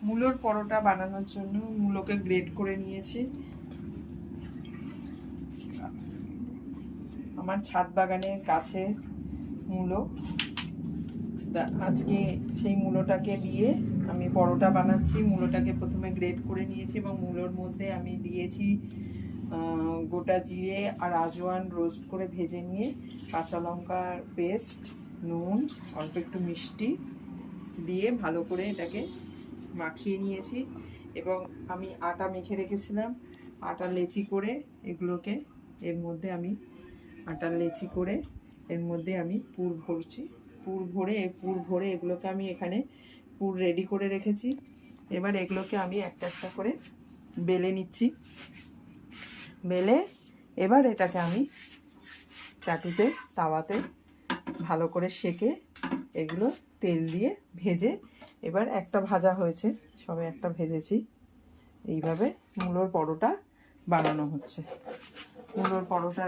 মূলোর পরোটা বানানোর জন্য মূলোকে গ্রেট করে নিয়েছি। আমার ছাদ বাগানের কাছে মূলো, আজকে সেই মূলোটাকে দিয়ে আমি পরোটা বানাচ্ছি। মূলোটাকে প্রথমে গ্রেট করে নিয়েছি এবং মূলোর মধ্যে আমি দিয়েছি গোটা জিরে আর আজওয়ান রোস্ট করে ভেজে নিয়ে, কাঁচা লঙ্কার পেস্ট, নুন, অল্প একটু মিষ্টি দিয়ে ভালো করে এটাকে মাখিয়ে নিয়েছি। এবং আমি আটা মেখে রেখেছিলাম, আটা লেচি করে এগুলোকে এর মধ্যে আমি আটার লেচি করে এর মধ্যে আমি পুর ভরছি। পুর ভরে এগুলোকে আমি এখানে পুর রেডি করে রেখেছি। এবার এগুলোকে আমি একটা একটা করে বেলে নিচ্ছি। বেলে এবার এটাকে আমি চাটুতে, তাওয়াতে ভালো করে সেকে এগুলো তেল দিয়ে ভেজে, এবার একটা ভাজা হয়েছে, সবে একটা ভেজেছি। এইভাবে মূলোর পরোটা বানানো হচ্ছে। মূলোর পরোটা